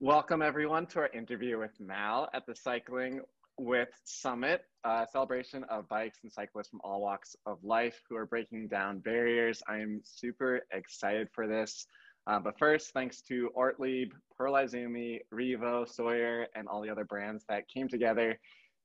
Welcome everyone to our interview with Mal at the Cycling with Summit, a celebration of bikes and cyclists from all walks of life who are breaking down barriers. I am super excited for this. But first, thanks to Ortlieb, Pearl Izumi, Revo, Sawyer, and all the other brands that came together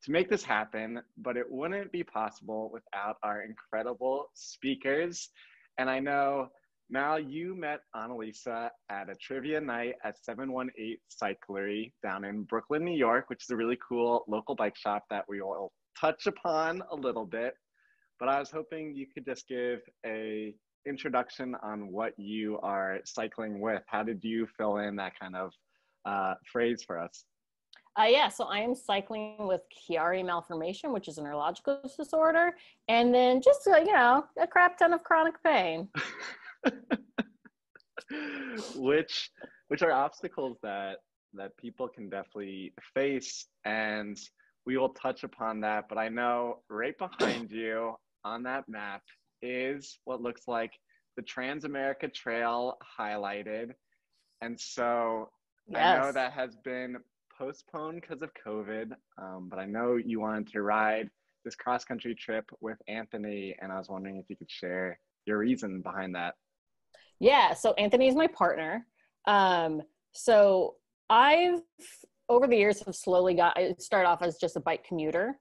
to make this happen. But it wouldn't be possible without our incredible speakers. And I know, Mal, you met Annalisa at a trivia night at 718 Cyclery down in Brooklyn, New York, which is a really cool local bike shop that we will touch upon a little bit. But I was hoping you could just give a introduction on what you are cycling with. How did you fill in that kind of phrase for us? Yeah, so I am cycling with Chiari Malformation, which is a neurological disorder, and then just, a crap ton of chronic pain. which are obstacles that people can definitely face, and we will touch upon that. But I know right behind you on that map is what looks like the TransAmerica Trail highlighted, and so yes. I know that has been postponed because of COVID, but I know you wanted to ride this cross-country trip with Anthony, and I was wondering if you could share your reason behind that. Yeah, so Anthony is my partner. So I've, over the years, I started off as just a bike commuter,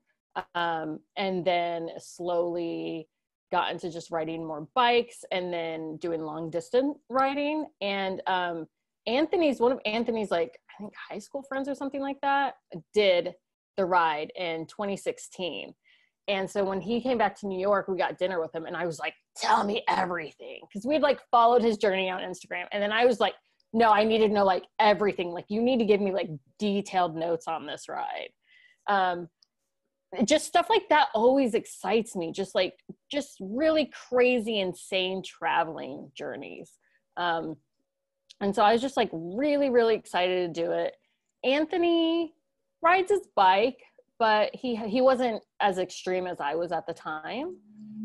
and then slowly got into just riding more bikes and then doing long distance riding. And one of Anthony's, like, I think high school friends or something like that, did the ride in 2016. And so when he came back to New York, we got dinner with him, and I was like, tell me everything. Because we'd like followed his journey on Instagram. And then I was like, no, I need to know like everything. Like, you need to give me like detailed notes on this ride. Just stuff like that always excites me. Just really crazy, insane traveling journeys. And so I was just like really, really excited to do it. Anthony rides his bike, but he wasn't as extreme as I was at the time.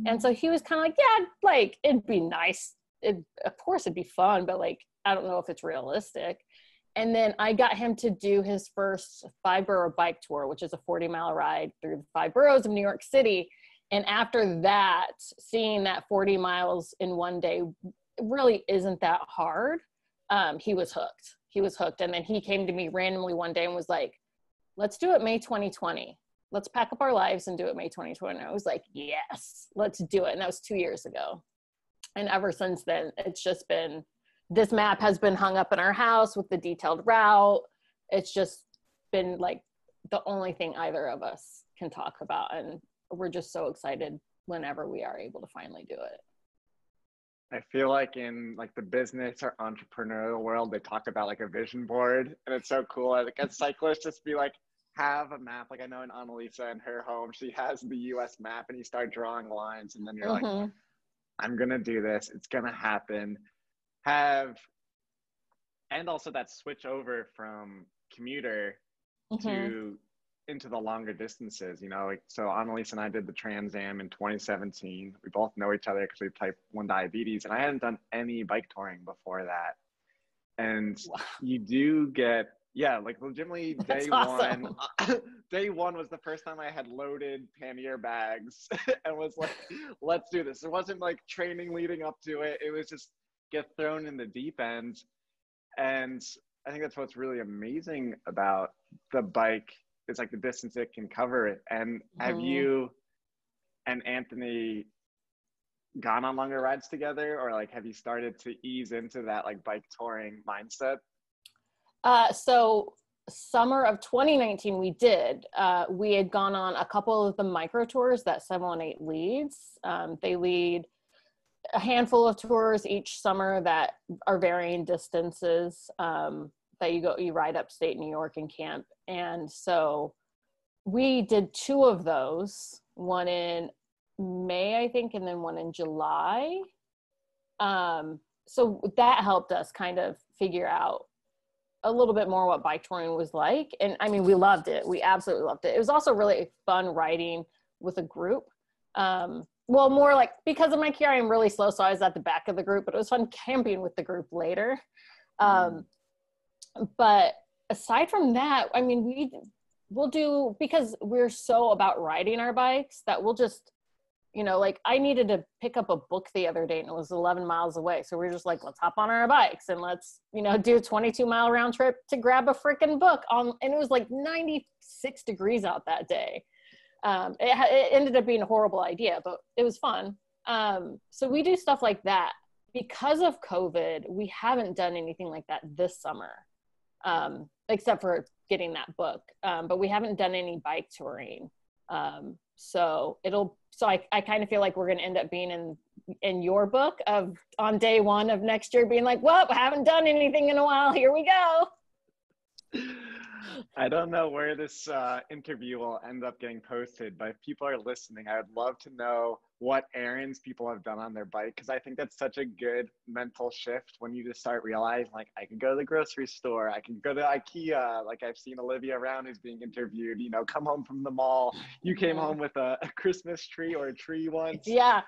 And so he was kind of like, yeah, like, it'd be nice. Of course it'd be fun, but like, I don't know if it's realistic. And then I got him to do his first 5-borough bike tour, which is a 40-mile ride through the 5 boroughs of New York City. And after that, seeing that 40 miles in one day really isn't that hard. He was hooked. And then he came to me randomly one day and was like, let's do it May 2020. Let's pack up our lives and do it May 2020. And I was like, yes, let's do it. And that was 2 years ago. And ever since then, it's just been, this map has been hung up in our house with the detailed route. It's just been like the only thing either of us can talk about. And we're just so excited whenever we are able to finally do it. I feel like in like the business or entrepreneurial world, they talk about like a vision board, and it's so cool. Like as cyclists, just be like, have a map. Like I know in Annalisa in her home, she has the US map, and you start drawing lines, and then you're like, I'm gonna do this. It's gonna happen. And also that switch over from commuter to into the longer distances, like, so Annalisa and I did the Trans Am in 2017. We both know each other because we type 1 diabetes, and I hadn't done any bike touring before that. And wow. You do get, like legitimately day awesome. Day one was the first time I had loaded pannier bags and was like, let's do this. It wasn't like training leading up to it. It was just get thrown in the deep end. And I think that's what's really amazing about the bike. It's like the distance it can cover it. And have you and Anthony gone on longer rides together, or like have you started to ease into that like bike touring mindset? So summer of 2019 we did. We had gone on a couple of the micro tours that 718 leads. They lead a handful of tours each summer that are varying distances. That you ride upstate New York and camp. And so we did 2 of those, one in May, I think, and then one in July. So that helped us kind of figure out a little bit more what bike touring was like. And I mean, we loved it. We absolutely loved it. It was also really fun riding with a group. Well, more like, because of my Chiari, I'm really slow, so I was at the back of the group, but it was fun camping with the group later. But aside from that, I mean, we'll do, because we're so about riding our bikes that we'll just, you know, like I needed to pick up a book the other day and it was 11 miles away. So we're just like, let's hop on our bikes and let's, you know, do a 22-mile round trip to grab a freaking book and it was like 96 degrees out that day. It ended up being a horrible idea, but it was fun. So we do stuff like that. Because of COVID, we haven't done anything like that this summer, except for getting that book. But we haven't done any bike touring. So I kind of feel like we're going to end up being in your book of on day one of next year being like, well, I haven't done anything in a while. Here we go. I don't know where this interview will end up getting posted, but if people are listening, I would love to know what errands people have done on their bike, because I think that's such a good mental shift when you just start realizing, like, I can go to the grocery store, I can go to IKEA, like I've seen Olivia Round who's being interviewed, you know, come home from the mall. You came home with a Christmas tree or a tree once. Yeah,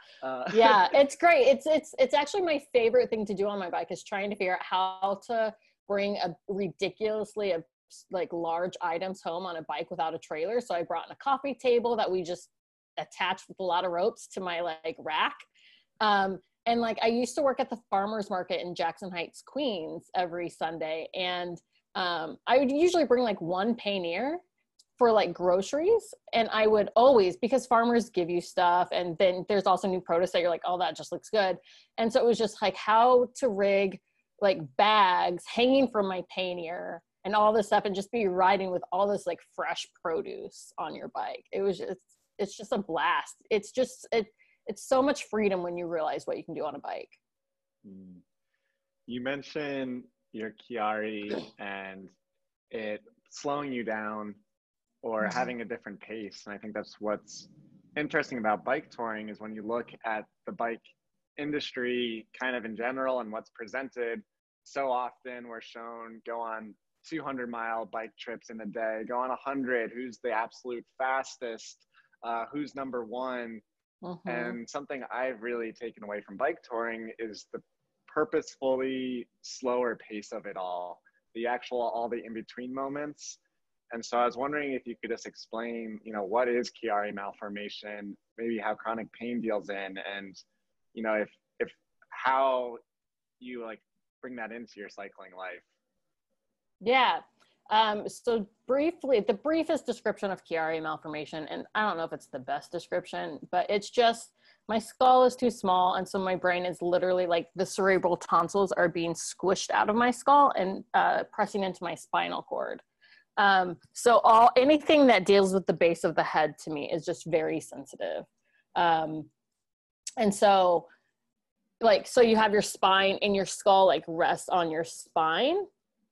yeah, it's great. It's actually my favorite thing to do on my bike is trying to figure out how to bring a ridiculously like large items home on a bike without a trailer. So I brought in a coffee table that we just attached with a lot of ropes to my like rack. And like I used to work at the farmers market in Jackson Heights, Queens every Sunday. And I would usually bring like one pannier for like groceries. And I would always, because farmers give you stuff and then there's also new produce that you're like, oh, that just looks good. And so it was just like how to rig like bags hanging from my pannier and all this stuff and just be riding with all this like fresh produce on your bike. It's just a blast. It's so much freedom when you realize what you can do on a bike. You mentioned your Chiari and it slowing you down or having a different pace. And I think that's what's interesting about bike touring is when you look at the bike industry kind of in general and what's presented, so often we're shown go on 200-mile bike trips in a day, go on 100, who's the absolute fastest, who's number one. And something I've really taken away from bike touring is the purposefully slower pace of it all, all the in-between moments. And so I was wondering if you could just explain, you know, what is Chiari malformation, maybe how chronic pain deals in, and, you know, if how you like bring that into your cycling life. Yeah. So briefly, the briefest description of Chiari malformation, and I don't know if it's the best description, but it's just my skull is too small. And so my brain is literally like the cerebral tonsils are being squished out of my skull and pressing into my spinal cord. So anything that deals with the base of the head to me is just very sensitive. And so you have your spine and your skull like rests on your spine.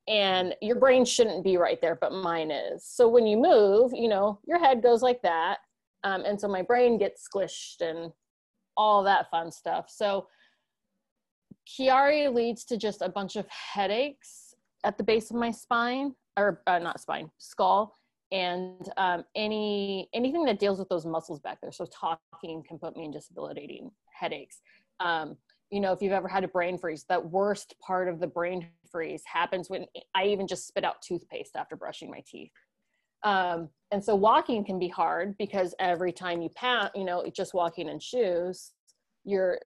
And your brain shouldn't be right there, but mine is. So when you move, you know, your head goes like that. And so my brain gets squished and all that fun stuff. So Chiari leads to just a bunch of headaches at the base of my spine, or not spine, skull. And anything that deals with those muscles back there. So talking can put me in debilitating headaches. You know, if you've ever had a brain freeze, that worst part of the brain freeze happens when I even just spit out toothpaste after brushing my teeth. And so walking can be hard because every time you pound, you know, just walking in shoes, your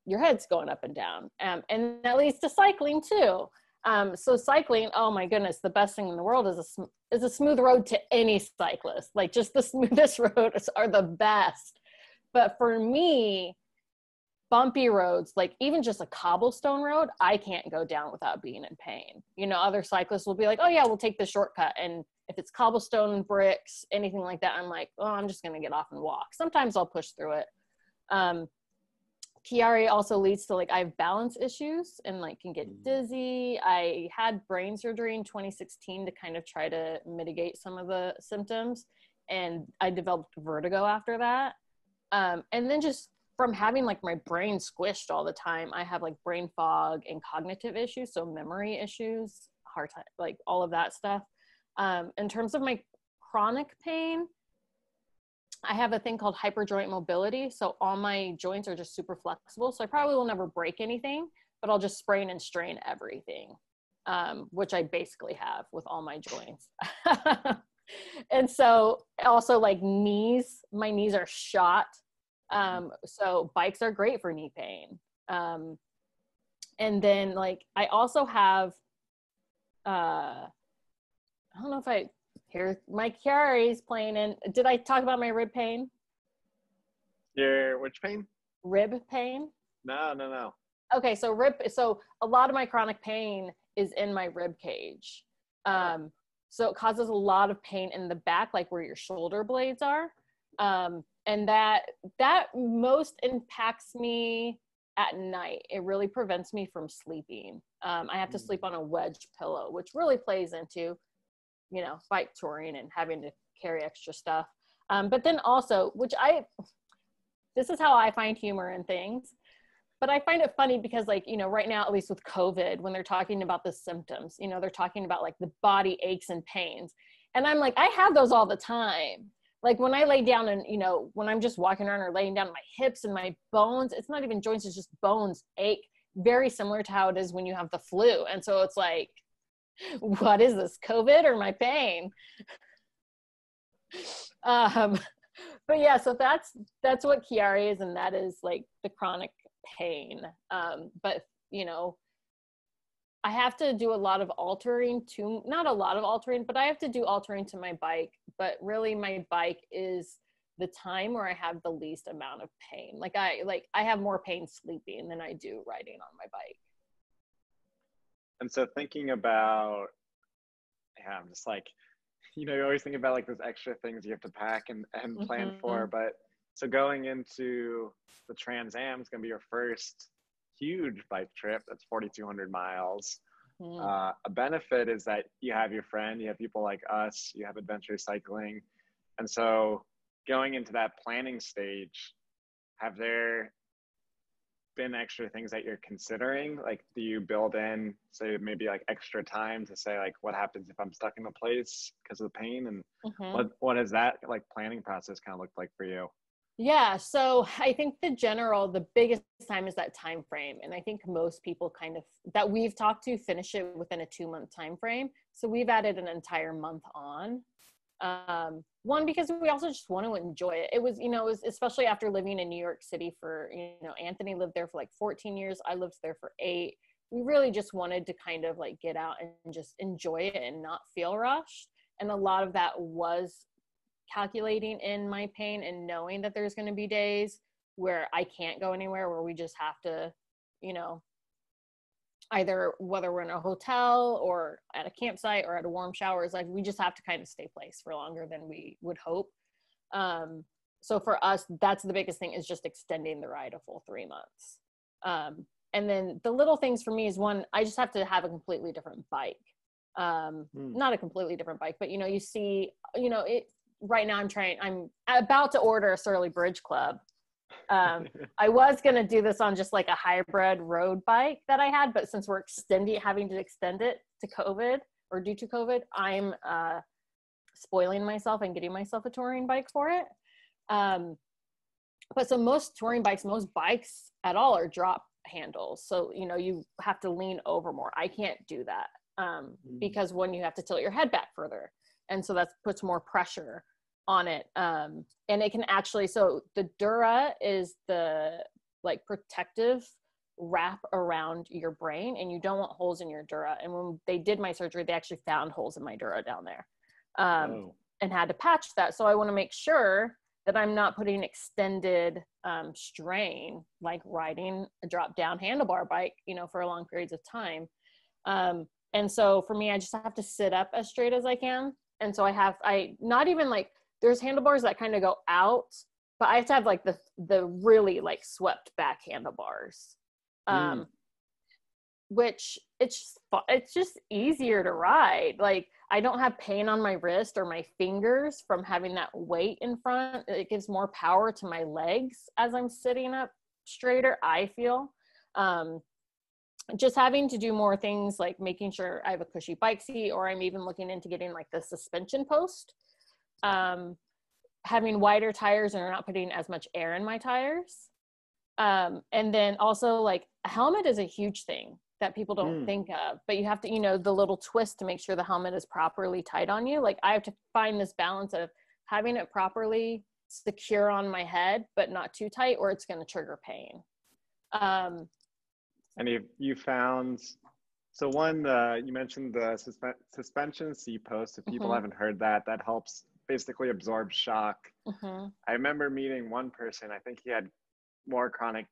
head's going up and down. And that leads to cycling too. So cycling, oh my goodness, the best thing in the world is a smooth road to any cyclist. Like just the smoothest roads are the best. But for me, bumpy roads, like even just a cobblestone road, I can't go down without being in pain. You know, other cyclists will be like, oh yeah, we'll take the shortcut. And if it's cobblestone, bricks, anything like that, I'm like, oh, I'm just going to get off and walk. Sometimes I'll push through it. Chiari also leads to like, I have balance issues and like can get dizzy. I had brain surgery in 2016 to kind of try to mitigate some of the symptoms. And I developed vertigo after that. And then just from having like my brain squished all the time, I have like brain fog and cognitive issues. So memory issues, hard time, like all of that stuff. In terms of my chronic pain, I have a thing called hyperjoint mobility. So all my joints are just super flexible. So I probably will never break anything, but I'll just sprain and strain everything. which I basically have with all my joints. And so also like knees, my knees are shot. So bikes are great for knee pain. And then like, I also have, I don't know if I hear my Chiari's playing in. Did I talk about my rib pain? Your which pain? Rib pain? No. Okay, so a lot of my chronic pain is in my rib cage. So it causes a lot of pain in the back, like where your shoulder blades are. And that most impacts me at night. It really prevents me from sleeping. I have to sleep on a wedge pillow, which really plays into, you know, bike touring and having to carry extra stuff. But then also, this is how I find humor in things. But I find it funny because, like, you know, right now, at least with COVID, when they're talking about the symptoms, you know, they're talking about like the body aches and pains. And I'm like, I have those all the time. Like when I lay down and, you know, when I'm just walking around or laying down, my hips and my bones, it's not even joints, it's just bones ache, very similar to how it is when you have the flu. And so it's like, what is this, COVID or my pain? But yeah, so that's what Chiari is, and that is like the chronic pain. But you know, I have to do a lot of altering to, not a lot of altering, but I have to do altering to my bike. But really my bike is the time where I have the least amount of pain. I have more pain sleeping than I do riding on my bike. And so thinking about, yeah, I'm just like, you know, you always think about like those extra things you have to pack and plan for. But so going into the Trans Am is going to be your first huge bike trip. That's 4,200 miles. A benefit is that you have your friend, you have people like us, you have adventure cycling. And so going into that planning stage, have there been extra things that you're considering? Like, do you build in, say, maybe like extra time to say, like, what happens if I'm stuck in a place because of the pain? And what is that like planning process kind of looked like for you? Yeah, so I think the biggest time is that time frame. And I think most people kind of, that we've talked to, finish it within a 2-month time frame. So we've added an entire month on. One, because we also just want to enjoy it. It was, especially after living in New York City for, Anthony lived there for like 14 years. I lived there for 8. We really just wanted to kind of like get out and just enjoy it and not feel rushed. And a lot of that was calculating in my pain and knowing that there's going to be days where I can't go anywhere, where we just have to, either whether we're in a hotel or at a campsite or at a warm shower, is like we just have to kind of stay placed for longer than we would hope. So for us, that's the biggest thing, is just extending the ride a full 3 months. And then the little things for me is, one, I just have to have a completely different bike. Not a completely different bike, but you see, right now I'm about to order a Surly Bridge Club. I was going to do this on just like a hybrid road bike that I had, but since we're having to extend it to COVID, or due to COVID, I'm spoiling myself and getting myself a touring bike for it. But so most touring bikes, most bikes at all, are drop handles. So, you have to lean over more. I can't do that because one, you have to tilt your head back further. And so that puts more pressure on it. And it can actually, so the Dura is the like protective wrap around your brain, and you don't want holes in your Dura. And when they did my surgery, they actually found holes in my Dura down there and had to patch that. So I want to make sure that I'm not putting extended strain, like riding a drop down handlebar bike, for long periods of time. And so for me, I just have to sit up as straight as I can. And so not even like, there's handlebars that kind of go out, but I have to have like the really like swept back handlebars, which it's just easier to ride. Like, I don't have pain on my wrist or my fingers from having that weight in front. It gives more power to my legs as I'm sitting up straighter, I feel. Just having to do more things like making sure I have a cushy bike seat, or I'm even looking into getting like the suspension post. Having wider tires and not putting as much air in my tires. And then also like a helmet is a huge thing. that people don't think of, but you have to, the little twist to make sure the helmet is properly tight on you. Like I have to find this balance of having it properly secure on my head, but not too tight or it's going to trigger pain. And you found, so one, you mentioned the suspension seat post. If people haven't heard that helps basically absorb shock. I remember meeting one person, I think he had more chronic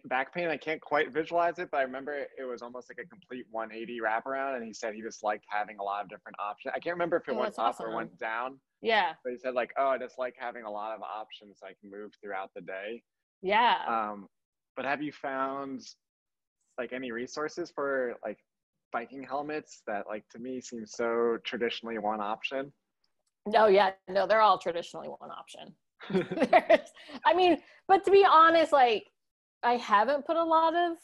back pain. I can't quite visualize it, but I remember it was almost like a complete 180 wraparound, and he said he just liked having a lot of different options. I can't remember if it went up or went down. Yeah. But he said like, oh, I just like having a lot of options so I can move throughout the day. Yeah. But have you found like any resources for like biking helmets that like to me seem so traditionally one option? No, yeah, no, they're all traditionally one option. I mean, but to be honest, like I haven't put a lot of,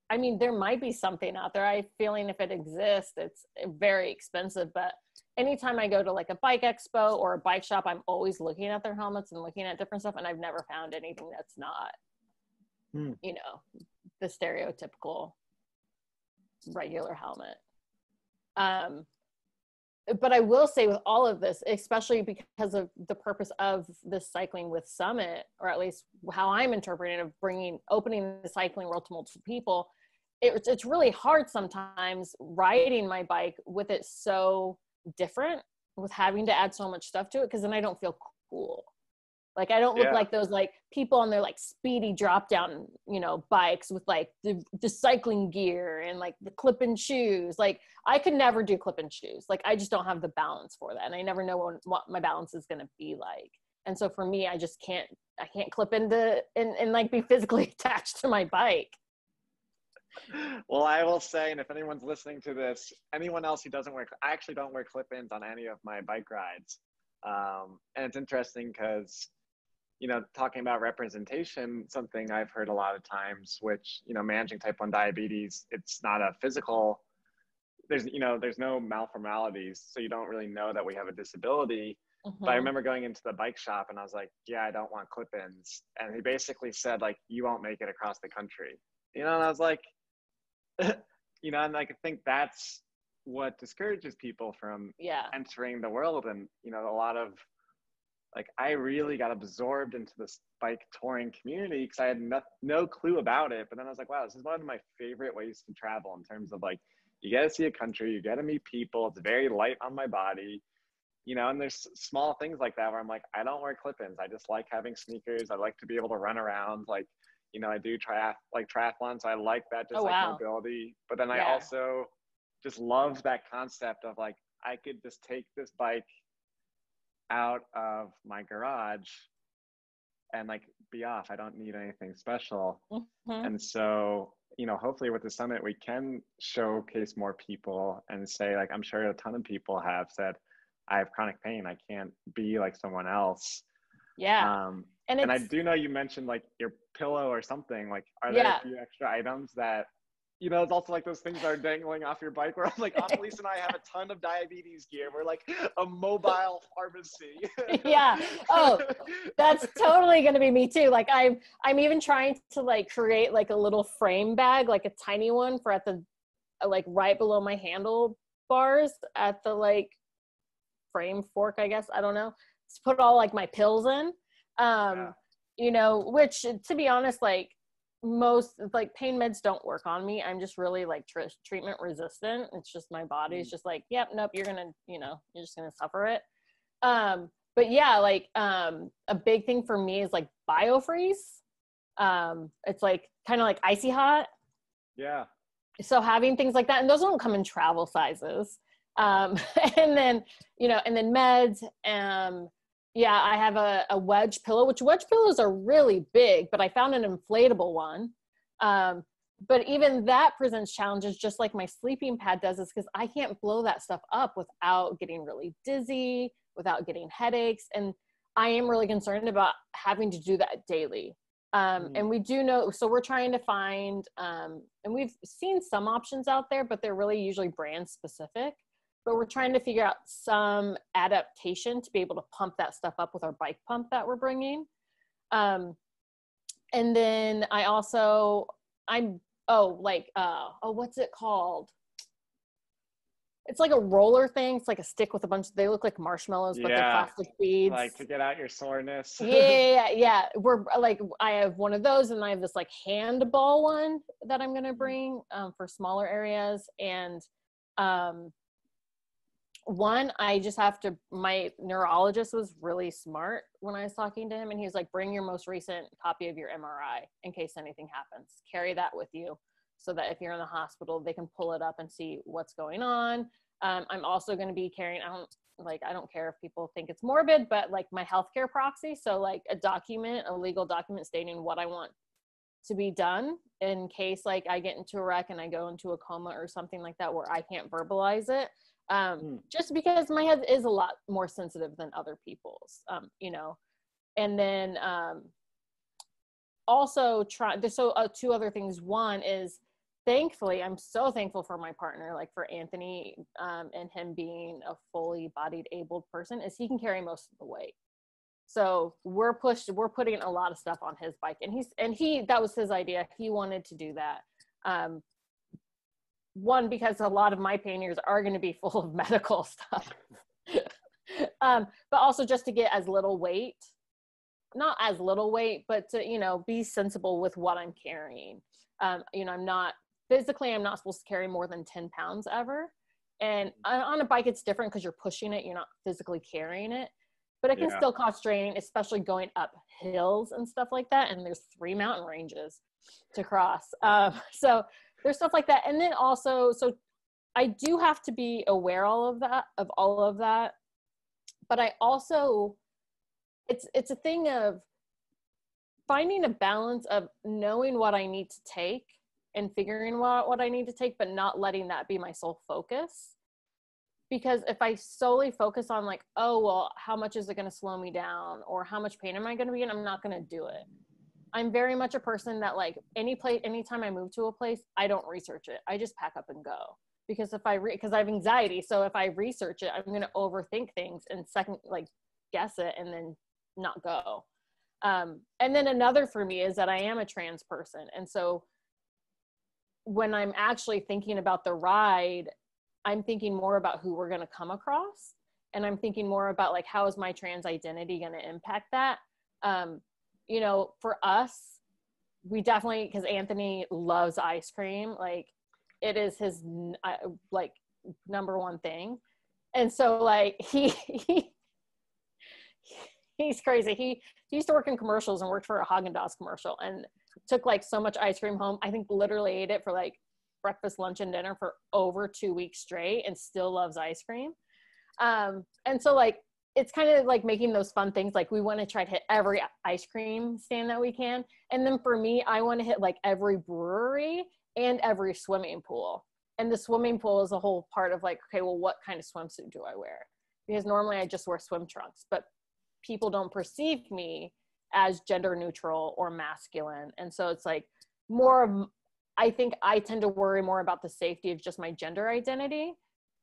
I mean, there might be something out there. I'm feeling if it exists, it's very expensive, but anytime I go to like a bike expo or a bike shop, I'm always looking at their helmets and looking at different stuff. And I've never found anything that's not, the stereotypical regular helmet. But I will say with all of this, especially because of the purpose of this Cycling with Summit, or at least how I'm interpreting it, of opening the cycling world to multiple people, it's really hard sometimes riding my bike with it so different, with having to add so much stuff to it, because then I don't feel cool. Like I don't look like those like people on their like speedy drop down, bikes with like the cycling gear and like the clip-in shoes. Like I could never do clip-in shoes. Like I just don't have the balance for that. And I never know what my balance is going to be like. And so for me, I can't clip into and like be physically attached to my bike. Well, I will say, and if anyone's listening to this, anyone else who doesn't I actually don't wear clip-ins on any of my bike rides. And it's interesting because, talking about representation, something I've heard a lot of times, which, managing type 1 diabetes, it's not a physical, there's no malformalities. So you don't really know that we have a disability. But I remember going into the bike shop and I was like, yeah, I don't want clip-ins. And he basically said like, you won't make it across the country. And I was like, and like, I think that's what discourages people from entering the world. And, a lot of, like, I really got absorbed into this bike touring community because I had no clue about it. But then I was like, wow, this is one of my favorite ways to travel in terms of like, you get to see a country, you get to meet people. It's very light on my body, and there's small things like that where I'm like, I don't wear clip-ins. I just like having sneakers. I like to be able to run around. Like, I do triathlon. So I like that, just mobility. But then I also just love that concept of like, I could just take this bike out of my garage and like be off. I don't need anything special. And so, hopefully with the summit, we can showcase more people and say like, I'm sure a ton of people have said, I have chronic pain. I can't be like someone else. Yeah. And I do know you mentioned like your pillow or something. Like, are there a few extra items that, it's also like those things that are dangling off your bike where I'm like, Annalise and I have a ton of diabetes gear. We're like a mobile pharmacy. Yeah. Oh, that's totally going to be me too. Like I'm even trying to like create like a little frame bag, like a tiny one for at the, like right below my handlebars at the like frame fork, I guess. I don't know. To put all like my pills in, which to be honest, like most like pain meds don't work on me. I'm just really like treatment resistant. It's just my body's just like, yep, nope, you're just gonna suffer it. But yeah, like a big thing for me is like biofreeze. It's like kind of like icy hot. Yeah. So having things like that, and those don't come in travel sizes. And then meds. I have a wedge pillow, which wedge pillows are really big, but I found an inflatable one. But even that presents challenges, just like my sleeping pad does, is because I can't blow that stuff up without getting really dizzy, without getting headaches. And I am really concerned about having to do that daily. And we do know, so we're trying to find, and we've seen some options out there, but they're really usually brand specific. But we're trying to figure out some adaptation to be able to pump that stuff up with our bike pump that we're bringing. And then I'm what's it called? It's like a roller thing. It's like a stick with a bunch they look like marshmallows, but they're Yeah, plastic beads. like to get out your soreness. Yeah. We're like, I have one of those, and I have this like handball one that I'm gonna bring for smaller areas. And one, I just have to, my neurologist was really smart when I was talking to him, and he was like, bring your most recent copy of your MRI in case anything happens. Carry that with you so that if you're in the hospital, they can pull it up and see what's going on. I'm also going to be carrying, I don't care if people think it's morbid, but like my healthcare proxy. So like a legal document stating what I want to be done in case like I get into a wreck and I go into a coma or something like that where I can't verbalize it. Just because my head is a lot more sensitive than other people's, and then also two other things. One is, thankfully, I'm so thankful for my partner, like for Anthony, and him being a fully bodied abled person, is he can carry most of the weight. So we're putting a lot of stuff on his bike, and that was his idea. He wanted to do that. One, because a lot of my panniers are going to be full of medical stuff, but also just to get as little weight, not as little weight, but to, be sensible with what I'm carrying. I'm not supposed to carry more than 10 pounds ever. And on a bike, it's different because you're pushing it. You're not physically carrying it, but it can still cause straining, especially going up hills and stuff like that. And there's 3 mountain ranges to cross. So there's stuff like that. And then also, so I do have to be aware of all of that. But I also, it's a thing of finding a balance of knowing what I need to take and figuring what I need to take, but not letting that be my sole focus. Because if I solely focus on like, oh, well, how much is it going to slow me down? Or how much pain am I going to be in? I'm not going to do it. I'm very much a person that like anytime I move to a place, I don't research it. I just pack up and go. Because because I have anxiety. So if I research it, I'm going to overthink things and guess it and then not go. And then another for me is that I am a trans person. And so when I'm actually thinking about the ride, I'm thinking more about who we're going to come across. And I'm thinking more about like, how is my trans identity going to impact that? For us, we definitely, because Anthony loves ice cream, like it is his number one thing. And so like he's crazy. He used to work in commercials and worked for a Haagen-Dazs commercial and took like so much ice cream home. I think literally ate it for like breakfast, lunch, and dinner for over 2 weeks straight and still loves ice cream. And so like, it's kind of like making those fun things. Like we want to try to hit every ice cream stand that we can. And then for me, I want to hit like every brewery and every swimming pool. And the swimming pool is a whole part of like, okay, well, what kind of swimsuit do I wear? Because normally I just wear swim trunks, but people don't perceive me as gender neutral or masculine. And so it's like I think I tend to worry more about the safety of just my gender identity,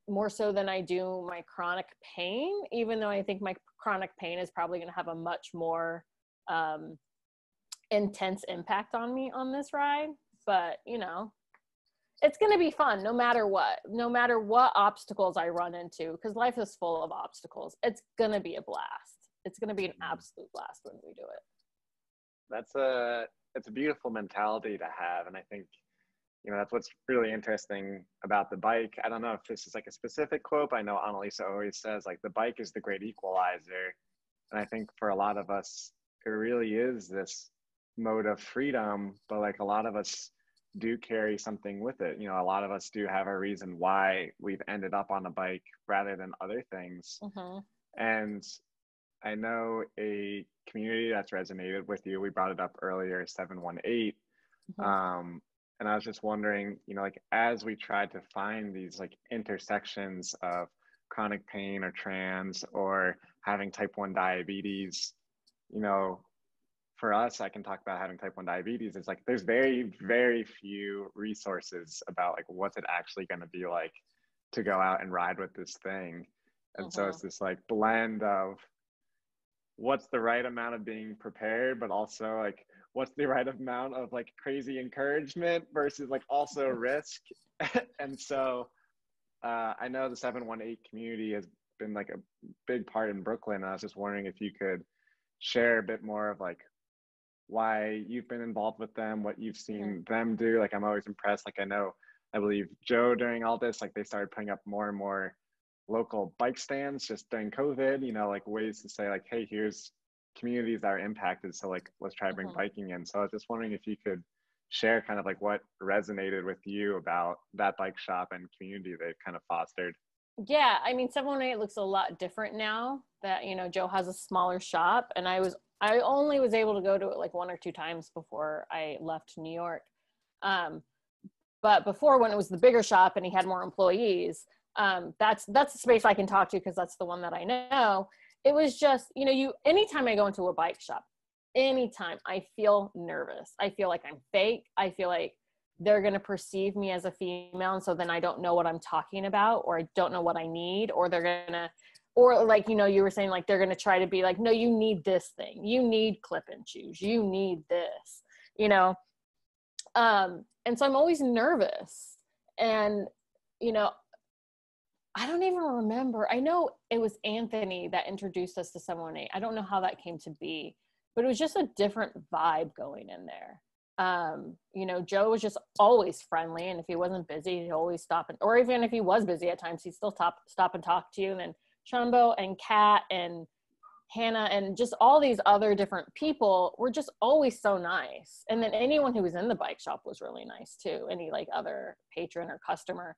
more so than I do my chronic pain, even though I think my chronic pain is probably going to have a much more intense impact on me on this ride. But, it's going to be fun no matter what obstacles I run into, because life is full of obstacles. It's going to be a blast. It's going to be an absolute blast when we do it. It's a beautiful mentality to have. And I think, that's what's really interesting about the bike. I don't know if this is like a specific quote. I know Annalisa always says like the bike is the great equalizer. And I think for a lot of us, it really is this mode of freedom, but like a lot of us do carry something with it. A lot of us do have a reason why we've ended up on a bike rather than other things. Mm-hmm. And I know a community that's resonated with you. We brought it up earlier, 718. Mm-hmm. And I was just wondering, like as we tried to find these like intersections of chronic pain or trans or having type 1 diabetes, for us, I can talk about having type 1 diabetes. It's like there's very, very few resources about like what's it actually going to be like to go out and ride with this thing. And so it's this like blend of what's the right amount of being prepared, but also like what's the right amount of like crazy encouragement versus like also risk. And so I know the 718 community has been like a big part in Brooklyn. I was just wondering if you could share a bit more of like why you've been involved with them, what you've seen them do. Like I'm always impressed. Like I believe Joe during all this, like they started putting up more and more local bike stands just during COVID, you know, like ways to say like, hey, here's communities that are impacted. So like, let's try to bring biking in. So I was just wondering if you could share kind of like what resonated with you about that bike shop and community they've kind of fostered. Yeah, I mean, 718 looks a lot different now that, you know, Joe has a smaller shop, and I only was able to go to it like 1 or 2 times before I left New York. But before, when it was the bigger shop and he had more employees, that's the space I can talk to because that's the one that I know. It was just, you know, anytime I go into a bike shop, anytime I feel nervous, I feel like I'm fake. I feel like they're going to perceive me as a female. And so then I don't know what I'm talking about, or I don't know what I need, or they're going to, or like, you know, you were saying like, they're going to try to be like, no, you need this thing. You need clip-in shoes. You need this, you know? And so I'm always nervous. And, you know, I don't even remember. I know it was Anthony that introduced us to 718. I don't know how that came to be, but it was just a different vibe going in there. You know, Joe was just always friendly, and if he wasn't busy, he'd always stop, or even if he was busy at times, he'd still stop and talk to you. And then Shambo and Kat and Hannah and just all these other different people were just always so nice. And then anyone who was in the bike shop was really nice too, any like other patron or customer.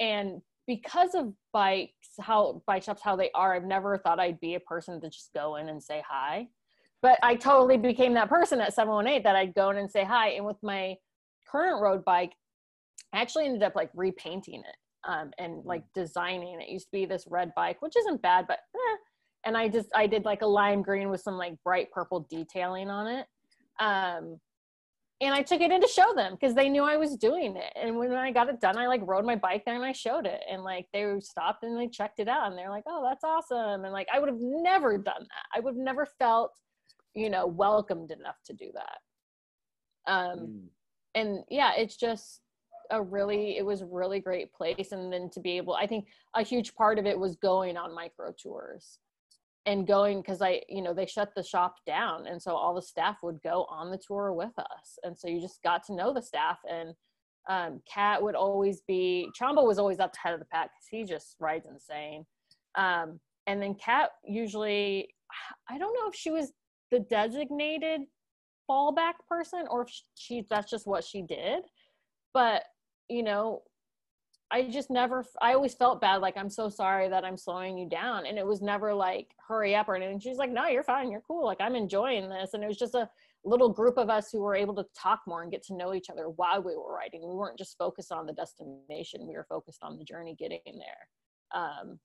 And because of bike shops, how they are, I've never thought I'd be a person to just go in and say hi. But I totally became that person at 718 that I'd go in and say hi. And with my current road bike, I actually ended up like repainting it and like designing. It used to be this red bike, which isn't bad, but and I did like a lime green with some like bright purple detailing on it. And I took it in to show them because they knew I was doing it. And when I got it done, I like rode my bike there and I showed it. And like they stopped and they checked it out and they're like, oh, that's awesome. And like I would have never done that. I would have never felt, you know, welcomed enough to do that. And yeah, it's just it was a really great place. And then to be able, I think a huge part of it was going on micro tours and going, because you know, they shut the shop down. And so all the staff would go on the tour with us. And so you just got to know the staff. And Kat would always Chamba was always up the head of the pack because he just rides insane. And then Kat usually, I don't know if she was the designated fallback person or if that's just what she did. But, you know, I always felt bad. Like, I'm so sorry that I'm slowing you down. And it was never like, hurry up or anything. She's like, no, you're fine. You're cool. Like, I'm enjoying this. And it was just a little group of us who were able to talk more and get to know each other while we were riding. We weren't just focused on the destination. We were focused on the journey getting there.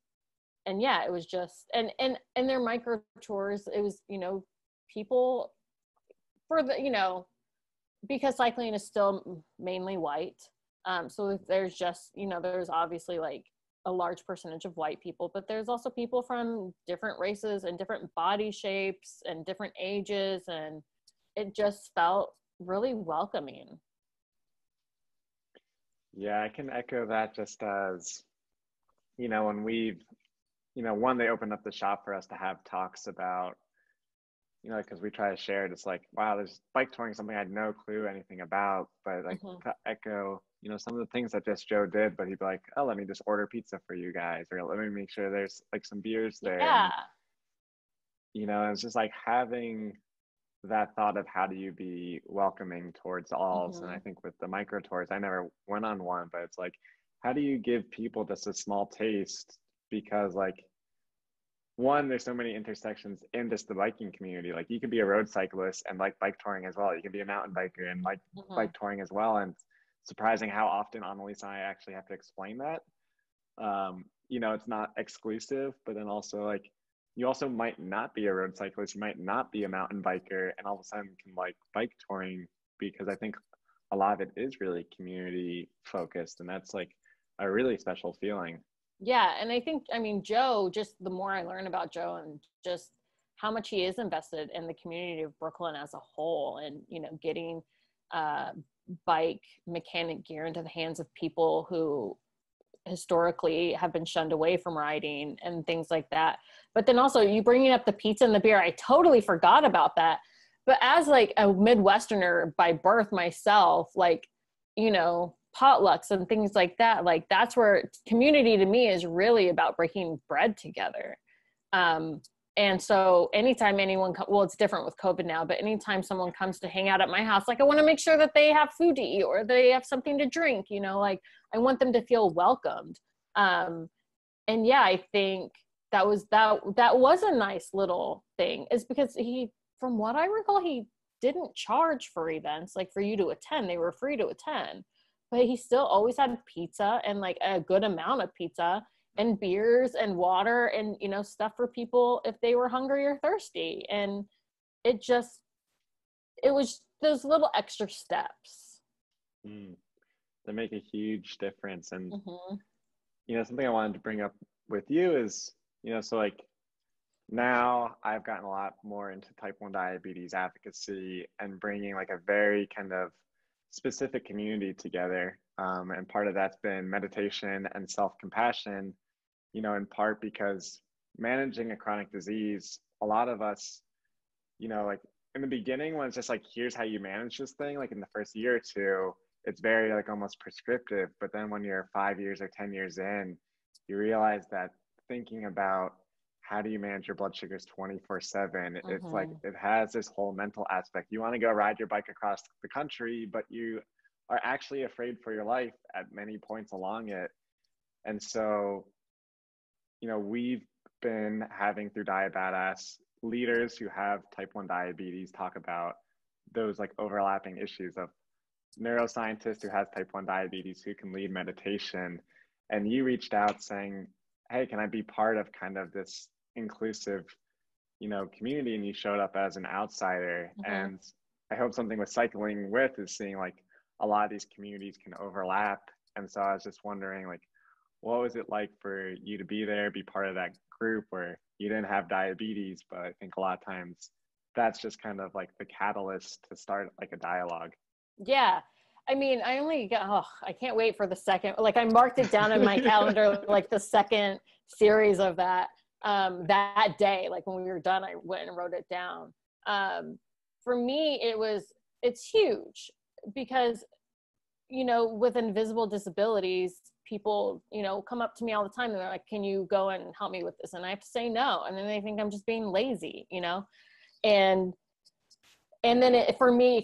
And yeah, it was just, and their micro tours, it was, you know, people for the, you know, because cycling is still mainly white. So there's just, you know, there's obviously like a large percentage of white people, but there's also people from different races and different body shapes and different ages. And it just felt really welcoming. Yeah, I can echo that just as, you know, when they opened up the shop for us to have talks about, you know, because we try to share it. It's like, wow, there's bike touring, something I had no clue anything about, but like to echo, you know, some of the things that just Joe did, but he'd be like, oh, let me just order pizza for you guys, or let me make sure there's like some beers there. Yeah. And, you know, it's just like having that thought of how do you be welcoming towards all. And I think with the micro tours, I never went on one, but it's like, how do you give people just a small taste? Because like, one, there's so many intersections in just the biking community. Like you could be a road cyclist and like bike touring as well. You can be a mountain biker and like bike touring as well. And it's surprising how often Annalise and I actually have to explain that. You know, it's not exclusive, but then also like, you also might not be a road cyclist. You might not be a mountain biker, and all of a sudden can like bike touring, because I think a lot of it is really community focused. And that's like a really special feeling. Yeah. And I think, I mean, Joe, just the more I learn about Joe and just how much he is invested in the community of Brooklyn as a whole, and, you know, getting bike mechanic gear into the hands of people who historically have been shunned away from riding and things like that. But then also, you bringing up the pizza and the beer, I totally forgot about that. But as like a Midwesterner by birth myself, like, you know, potlucks and things like that, like that's where community to me is really about breaking bread together. And so anytime anyone, well, it's different with COVID now, but anytime someone comes to hang out at my house, like I want to make sure that they have food to eat or they have something to drink, you know, like I want them to feel welcomed. And yeah, I think that was a nice little thing, is because he, from what I recall, he didn't charge for events. Like for you to attend, they were free to attend, but he still always had pizza, and like a good amount of pizza, and beers and water, and, you know, stuff for people if they were hungry or thirsty. And it was those little extra steps. That make a huge difference. And, you know, something I wanted to bring up with you is, you know, so like now I've gotten a lot more into type 1 diabetes advocacy and bringing like a very kind of specific community together. And part of that's been meditation and self-compassion, you know, in part because managing a chronic disease, a lot of us, you know, like in the beginning when it's just like, here's how you manage this thing, like in the first year or two, it's very like almost prescriptive. But then when you're 5 years or 10 years in, you realize that thinking about how do you manage your blood sugars 24/7, it's like, it has this whole mental aspect. You want to go ride your bike across the country, but you are actually afraid for your life at many points along it. And so, you know, we've been having through Diabadass leaders who have type 1 diabetes talk about those like overlapping issues of neuroscientist who has type 1 diabetes who can lead meditation. And you reached out saying, hey, can I be part of kind of this inclusive, you know, community? And you showed up as an outsider. And I hope something with cycling with is seeing like a lot of these communities can overlap. And so I was just wondering, like, what was it like for you to be there, be part of that group where you didn't have diabetes, but I think a lot of times that's just kind of like the catalyst to start like a dialogue. Yeah. I mean, I can't wait for the second, like I marked it down in my calendar, like the second series of that day, like when we were done, I went and wrote it down. For me, it's huge because, you know, with invisible disabilities, people, you know, come up to me all the time and they're like, can you go and help me with this? And I have to say no. And then they think I'm just being lazy, you know? And then for me,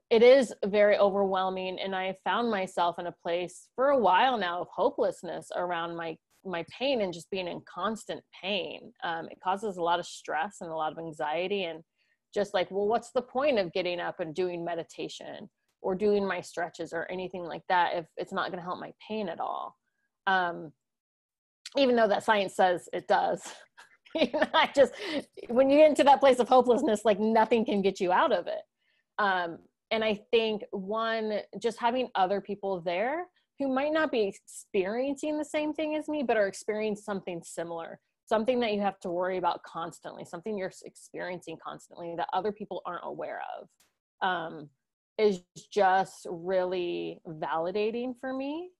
it is very overwhelming. And I found myself in a place for a while now of hopelessness around my pain and just being in constant pain. It causes a lot of stress and a lot of anxiety, and just like, well, what's the point of getting up and doing meditation or doing my stretches or anything like that if it's not going to help my pain at all? Even though that science says it does. You know, when you get into that place of hopelessness, like nothing can get you out of it. And I think just having other people there who might not be experiencing the same thing as me, but are experiencing something similar, something that you have to worry about constantly, something you're experiencing constantly that other people aren't aware of, is just really validating for me.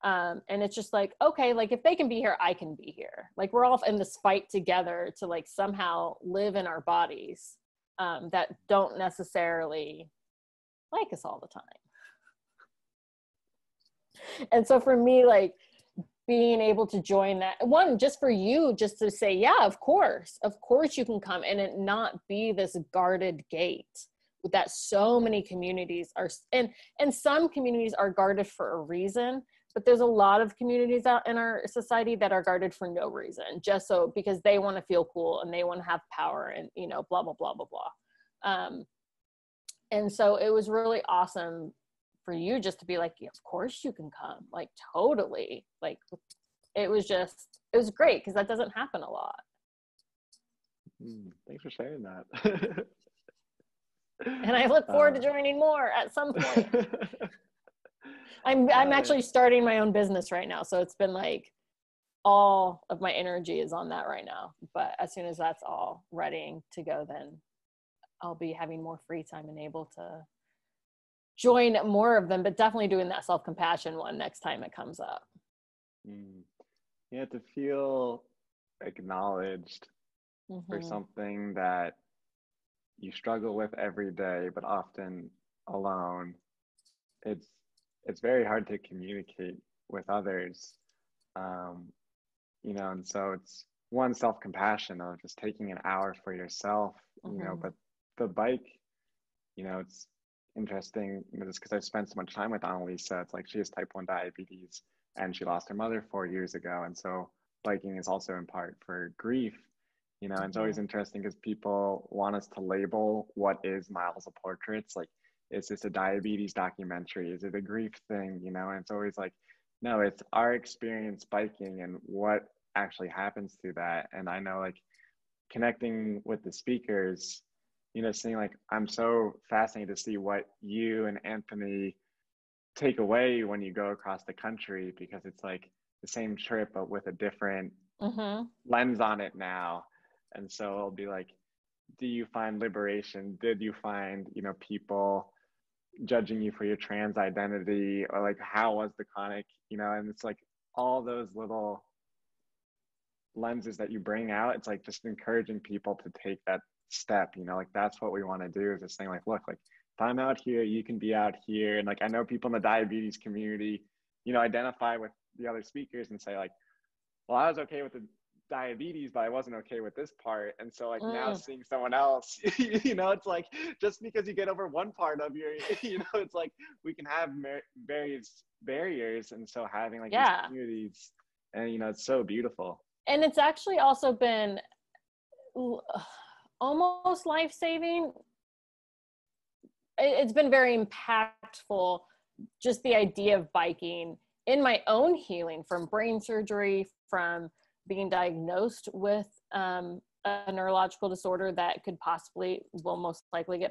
And it's just like, okay, like if they can be here, I can be here. Like we're all in this fight together to like somehow live in our bodies that don't necessarily like us all the time. And so for me, like being able to join that one, just for you, just to say, yeah, of course you can come, and it not be this guarded gate that so many communities are, and some communities are guarded for a reason, but there's a lot of communities out in our society that are guarded for no reason, just so because they want to feel cool and they want to have power and, you know, blah, blah, blah, blah, blah. And so it was really awesome for you just to be like, yeah, of course you can come, like totally. Like it was great because that doesn't happen a lot. Thanks for sharing that. And I look forward to joining more at some point. I'm actually starting my own business right now. So it's been like all of my energy is on that right now. But as soon as that's all ready to go, then I'll be having more free time and able to join more of them, but definitely doing that self-compassion one next time it comes up. Yeah, to feel acknowledged for something that you struggle with every day, but often alone. It's very hard to communicate with others, you know, and so it's one, self-compassion of just taking an hour for yourself, you know, but the bike, you know, it's interesting, you know, just because I've spent so much time with Annalisa. It's like she has type 1 diabetes and she lost her mother 4 years ago. And so biking is also in part for grief, you know, and it's always interesting because people want us to label what is Miles' portraits. Like, is this a diabetes documentary? Is it a grief thing? You know, and it's always like, no, it's our experience biking and what actually happens through that. And I know, like, connecting with the speakers, you know, seeing, like, I'm so fascinated to see what you and Anthony take away when you go across the country, because it's like the same trip but with a different lens on it now. And so it'll be like, do you find liberation? Did you find, you know, people judging you for your trans identity, or like, how was the chronic, you know? And it's like all those little lenses that you bring out. It's like just encouraging people to take that step, you know, like that's what we want to do, is just saying, like, look, like, if I'm out here, you can be out here. And like, I know people in the diabetes community, you know, identify with the other speakers and say, like, well, I was okay with the diabetes, but I wasn't okay with this part. And so, like, now seeing someone else, you know, it's like, just because you get over one part of your, you know, it's like we can have various barriers. And so having like these communities, and, you know, it's so beautiful. And it's actually also been almost life-saving. It's been very impactful, just the idea of biking in my own healing from brain surgery, from being diagnosed with a neurological disorder that could possibly, will most likely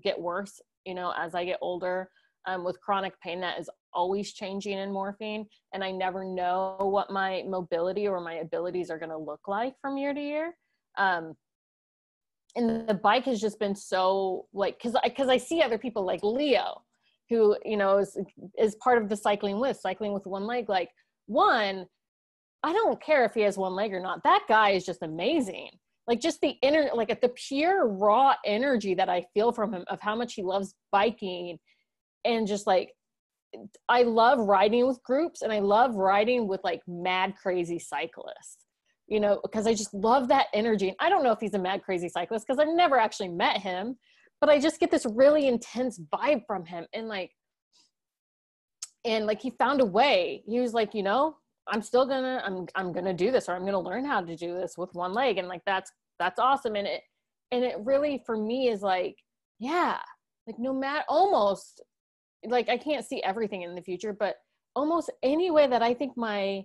get worse, you know, as I get older, with chronic pain that is always changing and morphing. And I never know what my mobility or my abilities are going to look like from year to year. And the bike has just been so, like, because I see other people like Leo, who, you know, is part of the cycling with one leg. Like, one, I don't care if he has one leg or not. That guy is just amazing. Like, just the like the pure raw energy that I feel from him, of how much he loves biking. And just like, I love riding with groups, and I love riding with like mad crazy cyclists, you know, because I just love that energy. And I don't know if he's a mad crazy cyclist, because I've never actually met him, but I just get this really intense vibe from him. And like he found a way. He was like, you know, I'm gonna do this, or I'm gonna learn how to do this with one leg. And like, that's awesome. And it really, for me, is like, yeah, like, no matter, almost, like, I can't see everything in the future, but almost any way that I think my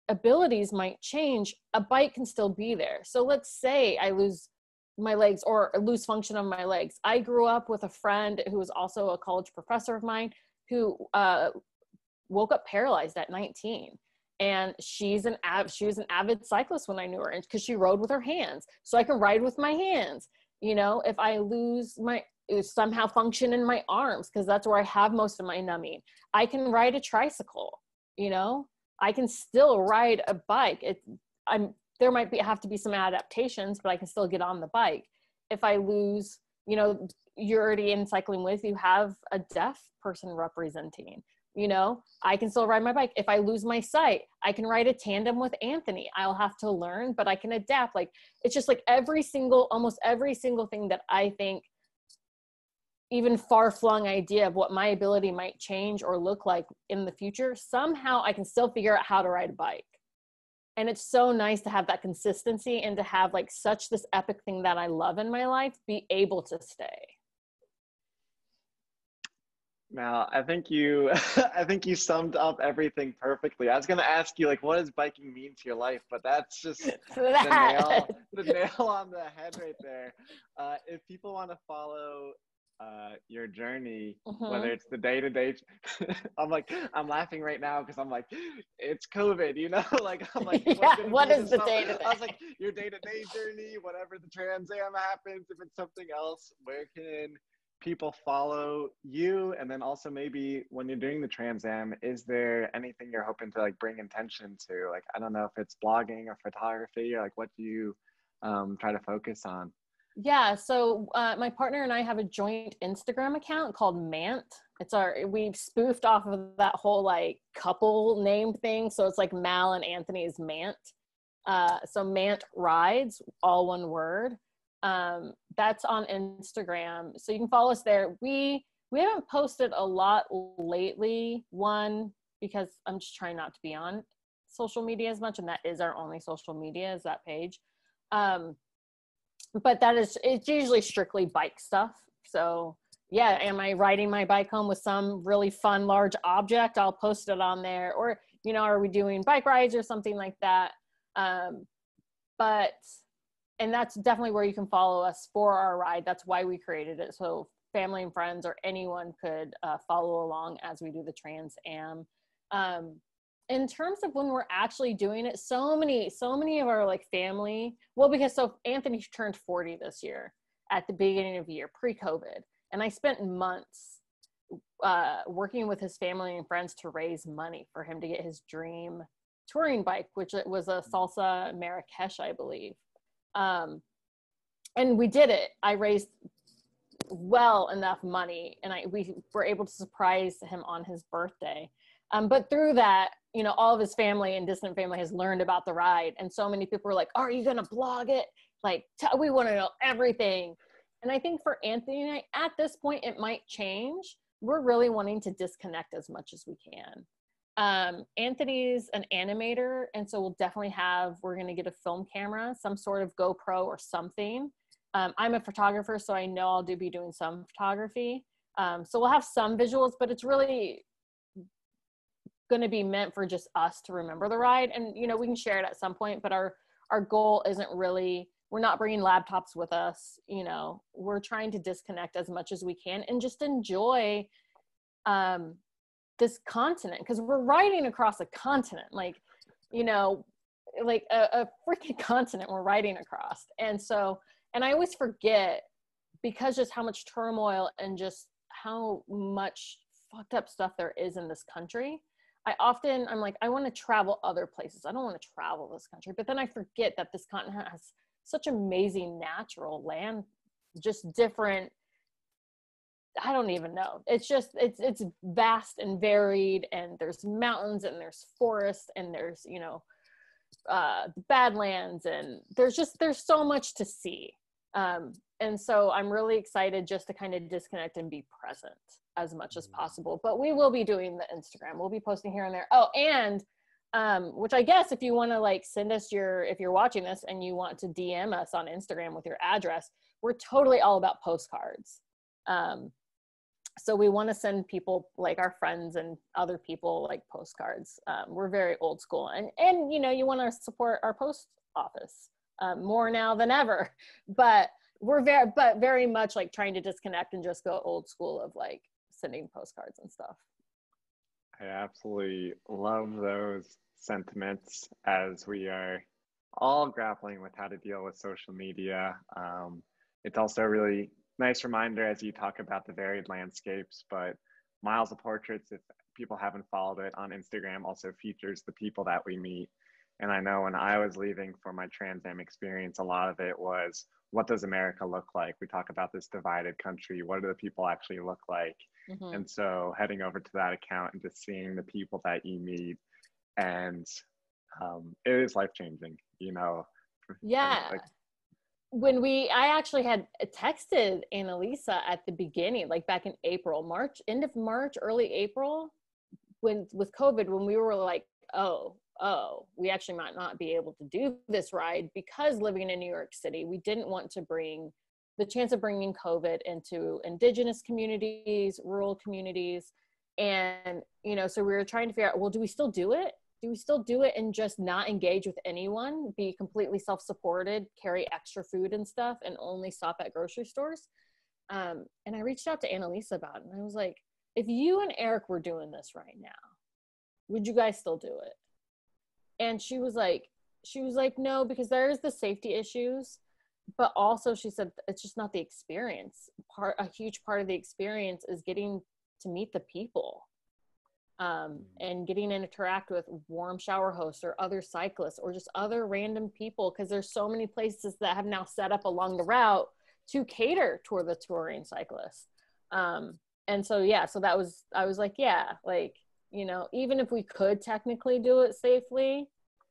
abilities might change, a bike can still be there. So let's say I lose my legs, or lose function of my legs. I grew up with a friend who was also a college professor of mine, who woke up paralyzed at 19. And she was an avid cyclist when I knew her, because she rode with her hands. So I can ride with my hands. You know, if I lose somehow function in my arms, because that's where I have most of my numbing, I can ride a tricycle. You know, I can still ride a bike. There might have to be some adaptations, but I can still get on the bike. If I lose, you know, you're already in cycling with, you have a deaf person representing, you know, I can still ride my bike. If I lose my sight, I can ride a tandem with Anthony. I'll have to learn, but I can adapt. Like, it's just like almost every single thing that I think, even far-flung idea of what my ability might change or look like in the future, somehow I can still figure out how to ride a bike. And it's so nice to have that consistency, and to have like such this epic thing that I love in my life be able to stay. Now, I think you summed up everything perfectly. I was going to ask you, like, what does biking mean to your life? But that's just the nail on the head right there. If people want to follow your journey, Mm-hmm. whether it's the day-to-day. I'm laughing right now because I'm like, it's COVID, you know? Like, I'm like, what's Yeah, gonna what be is this the summer? day to I was like, day? your day-to-day journey, whatever the Trans Am happens, if it's something else, where can people follow you? And then also maybe when you're doing the Trans Am, is there anything you're hoping to like bring attention to? Like, I don't know if it's blogging or photography, or like what do you try to focus on? Yeah, so my partner and I have a joint Instagram account called Mant. We've spoofed off of that whole like couple name thing. So it's like Mal and Anthony's Mant. So Mant Rides, all one word. That's on Instagram. So you can follow us there. We haven't posted a lot lately. One, because I'm just trying not to be on social media as much, and that is our only social media, is that page. But it's usually strictly bike stuff. So yeah, am I riding my bike home with some really fun large object? I'll post it on there. Or, are we doing bike rides or something like that? But and that's definitely where you can follow us for our ride. That's why we created it, so family and friends or anyone could follow along as we do the Trans Am. In terms of when we're actually doing it, so many of our like family, well, because so Anthony turned 40 this year at the beginning of the year, pre-COVID, and I spent months working with his family and friends to raise money for him to get his dream touring bike, which it was a Salsa Marrakesh, I believe. And we did it. I raised well enough money, and we were able to surprise him on his birthday. But through that, all of his family and distant family has learned about the ride. And so many people were like, are you going to blog it? Like, we want to know everything. And I think for Anthony and I, at this point, it might change. We're really wanting to disconnect as much as we can. Anthony's an animator. And so we're going to get a film camera, some sort of GoPro or something. I'm a photographer, so I know I'll be doing some photography. So we'll have some visuals, but it's really going to be meant for just us to remember the ride. And, we can share it at some point, but our goal isn't really, we're not bringing laptops with us. We're trying to disconnect as much as we can and just enjoy this continent, because we're riding across a continent, like a freaking continent we're riding across. And I always forget, because just how much turmoil and just how much fucked up stuff there is in this country. I'm like, I want to travel other places. I don't want to travel this country. But then I forget that this continent has such amazing natural land, just different. I don't even know. It's vast and varied, and there's mountains and there's forests and there's, badlands, and there's so much to see. And so I'm really excited just to kind of disconnect and be present as much as possible. But we will be doing the Instagram. We'll be posting here and there. Oh, and which I guess if you want to like send us if you're watching this and you want to DM us on Instagram with your address, we're totally all about postcards. So we want to send people, like our friends and other people, like postcards. We're very old school, and you want to support our post office more now than ever. But we're very much like trying to disconnect and just go old school of like sending postcards and stuff. I absolutely love those sentiments as we are all grappling with how to deal with social media. It's also a really nice reminder as you talk about the varied landscapes, but Miles of Portraits, if people haven't followed it on Instagram, also features the people that we meet. And I know when I was leaving for my Trans Am experience, a lot of it was, what does America look like? We talk about this divided country. What do the people actually look like? Mm-hmm. And so heading over to that account and just seeing the people that you meet, and it is life-changing, Yeah. Like, I actually had texted Annalisa at the beginning, like back in April, end of March, early April, with COVID, when we were like, oh, we actually might not be able to do this ride, because living in New York City, we didn't want to bring the chance of bringing COVID into indigenous communities, rural communities. And, so we were trying to figure out, well, do we still do it? Do we still do it and just not engage with anyone, be completely self-supported, carry extra food and stuff, and only stop at grocery stores? And I reached out to Annalisa about it, and I was like, if you and Eric were doing this right now, would you guys still do it? And she was like, no, because there's the safety issues, but also she said it's just not the experience. A huge part of the experience is getting to meet the people, and getting to interact with warm shower hosts or other cyclists or just other random people, because there's so many places that have now set up along the route to cater toward the touring cyclists. And so, yeah, so I was like, yeah, like, you know, even if we could technically do it safely,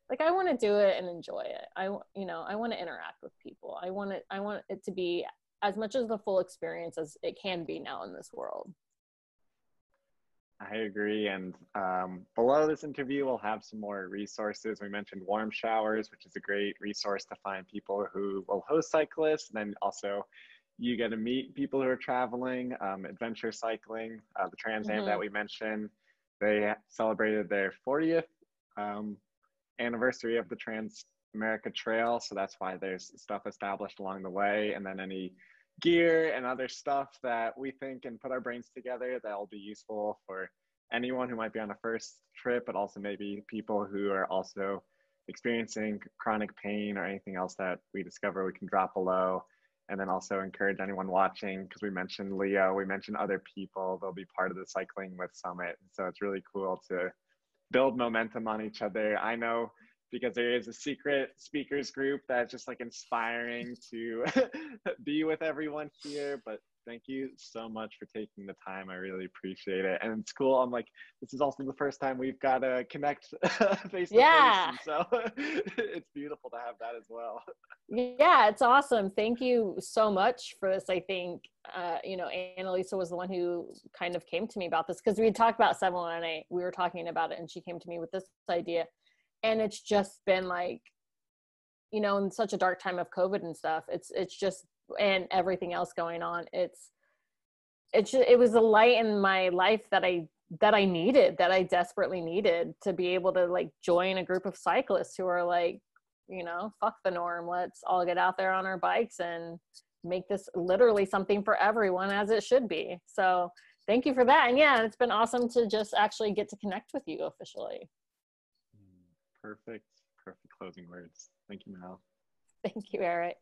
like, I want to do it and enjoy it. I want to interact with people. I want it to be as much as the full experience as it can be now in this world. I agree. And below this interview, we'll have some more resources. We mentioned warm showers, which is a great resource to find people who will host cyclists. And then also you get to meet people who are traveling, adventure cycling, the Trans Am that we mentioned. They celebrated their 40th anniversary of the TransAmerica Trail. So that's why there's stuff established along the way. And then any gear and other stuff that we think and put our brains together that will be useful for anyone who might be on a first trip, but also maybe people who are also experiencing chronic pain or anything else that we discover, we can drop below. And then also encourage anyone watching, because we mentioned Leo, we mentioned other people, they'll be part of the Cycling with Summit. So it's really cool to build momentum on each other. I know, because there is a secret speakers group that's just like inspiring to be with everyone here. But thank you so much for taking the time. I really appreciate it. And it's cool. I'm like, this is also the first time we've got to connect face to face. So it's beautiful to have that as well. Yeah, it's awesome. Thank you so much for this. I think, you know, Annalisa was the one who kind of came to me about this, because we had talked about 718. We were talking about it, and she came to me with this idea. And it's just been like, you know, in such a dark time of COVID and stuff, it's just, and everything else going on, it was a light in my life that I needed, that I desperately needed, to be able to like join a group of cyclists who are like, you know, fuck the norm. Let's all get out there on our bikes and make this literally something for everyone, as it should be. So thank you for that. And yeah, it's been awesome to just actually get to connect with you officially. Perfect closing words. Thank you, Mel. Thank you, Eric.